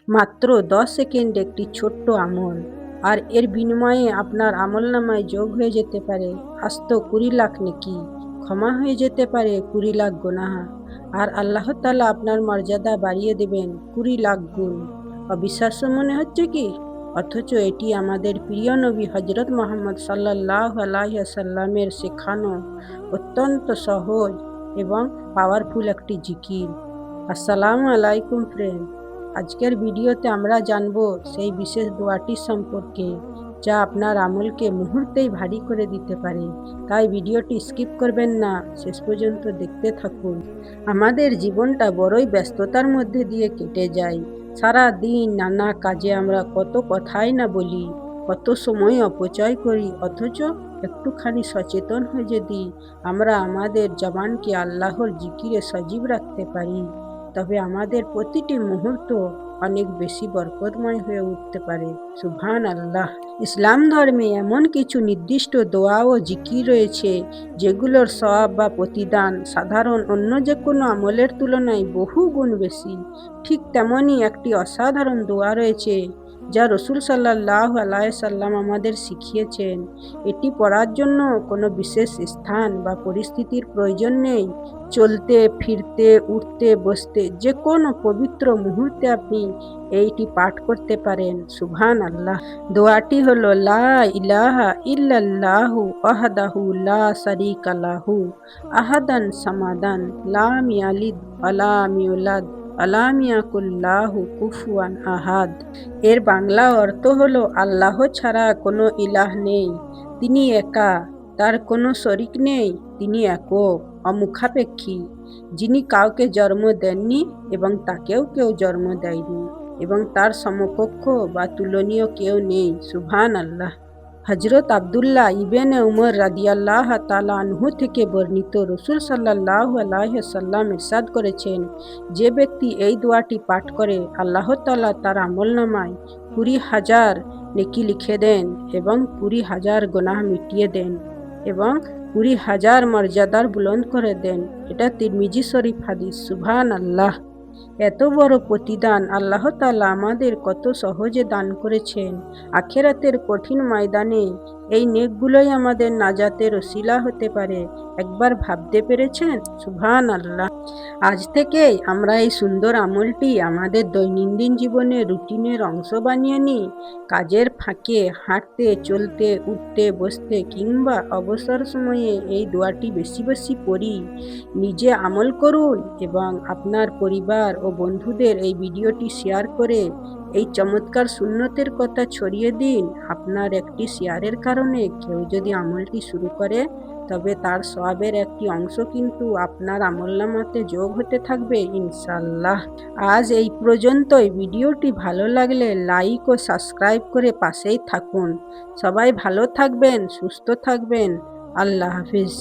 মাত্র 10 সেকেন্ড একটি ছোট্ট আমল, আর এর বিনিময়ে আপনার আমলনামায় যোগ হয়ে যেতে পারে আস্ত 20 লাখ নেকি, ক্ষমা হয়ে যেতে পারে 20 লাখ গুনাহ, আর আল্লাহ তাআলা আপনার মর্যাদা বাড়িয়ে দেবেন 20 লাখ গুণ। অবিশ্বাস্য মনে হচ্ছে কি? অথচ এটি আমাদের প্রিয় নবী হযরত মুহাম্মদ সাল্লাল্লাহু আলাইহি ওয়াসাল্লামের শেখানো অত্যন্ত সহজ এবং পাওয়ারফুল একটি জিকির। আসসালামু আলাইকুম ফ্রেন্ড। আজকের ভিডিওতে আমরা জানব সেই বিশেষ দোয়াটি সম্পর্কে, যা আপনার আমলকে মুহূর্তেই ভারী করে দিতে পারে। তাই ভিডিওটি স্কিপ করবেন না, শেষ পর্যন্ত দেখতে থাকুন। আমাদের জীবনটা বড়ই ব্যস্ততার মধ্যে দিয়ে কেটে যায়। সারা দিন নানা কাজে আমরা কত কথাই না বলি, কত সময় অপচয় করি। অথচ একটুখানি সচেতন হয়ে যদি আমরা আমাদের জবানকে আল্লাহর জিকিরে সজীব রাখতে পারি, তবে আমাদের প্রতিটি মুহূর্ত অনেক বেশি বরকতময় হয়ে উঠতে পারে। সুবহান আল্লাহ। ইসলাম ধর্মে এমন কিছু নির্দিষ্ট দোয়া ও জিকির রয়েছে যেগুলোর সওয়াব বা প্রতিদান সাধারণ অন্য যে কোনো আমলের তুলনায় বহু গুণ বেশি। ঠিক তেমনই একটি অসাধারণ দোয়া রয়েছে যা রসুল সাল্লাল্লাহু আলাইহি সাল্লাম আমাদের শিখিয়েছেন। এটি পড়ার জন্য কোনো বিশেষ স্থান বা পরিস্থিতির প্রয়োজন নেই। চলতে ফিরতে, উঠতে বসতে যে কোনো পবিত্র মুহূর্তে আপনি এইটি পাঠ করতে পারেন। সুবহান আল্লাহ। দোয়াটি হলো লা ইলাহা ইল্লাল্লাহু ওয়াহদাহু লা শারীকা লাহু আহাদান সামাদান লাম ইয়ালিদ ওয়া লাম ইউলাদ ওয়া লাম ইয়াকুল লাহু কুফুয়ান আহাদ। এর বাংলা অর্থ হলো আল্লাহ ছাড়া কোনো ইলাহ নেই, তিনি একা, তার কোনো শরিক নেই, তিনি একক, অমুখাপেক্ষী, যিনি কাউকে জন্ম দেননি এবং তাকেও কেউ জন্ম দেয়নি, এবং তার সমকক্ষ বা তুলনীয় কেউ নেই। সুবহান আল্লাহ। হযরত আব্দুল্লাহ ইবনে উমর রাদিয়াল্লাহু তাআলা আনহু থেকে বর্ণিত, রাসূল সাল্লাল্লাহু আলাইহি ওয়াসাল্লাম ইরশাদ করেছেন, যে ব্যক্তি এই দোয়াটি পাঠ করে আল্লাহ তাআলা তার আমলনামায় 20,000 নেকি লিখে দেন এবং 20,000 গুনাহ মিটিয়ে দেন এবং 20,000 মর্যাদার বুলন্দ করে দেন। এটা তিরমিজি শরীফ হাদিস। সুবহান আল্লাহ। এত বড় প্রতিদান আল্লাহ তাআলা আমাদের কত সহজে দান করেছেন। আখিরাতের কঠিন ময়দানে এই নেকগুলোই আমাদের নাজাতের ওসিলা হতে পারে। একবার ভাবতে পেরেছেন? সুবহান আল্লাহ। আজ থেকেই আমরা এই সুন্দর আমলটি আমাদের দৈনন্দিন জীবনের রুটিনের অংশ বানিয়ে নিই। কাজের ফাঁকে, হাঁটতে চলতে, উঠতে বসতে কিংবা অবসর সময়ে এই দোয়াটি বেশি বেশি পড়ি। নিজে আমল করুন এবং আপনার পরিবার ও বন্ধুদের এই ভিডিওটি শেয়ার করে এই চমৎকার সুন্নতের কথা ছড়িয়ে দিন। আপনার একটি শেয়ারের কারণে কেউ যদি আমলটি শুরু করে, তবে তার সওয়াবের একটি অংশ কিন্তু আপনার আমলনামাতে যোগ হতে থাকবে ইনশাআল্লাহ। আজ এই পর্যন্তই। ভিডিওটি ভালো লাগলে লাইক ও সাবস্ক্রাইব করে পাশেই থাকুন। সবাই ভালো থাকবেন, সুস্থ থাকবেন। আল্লাহ হাফিজ।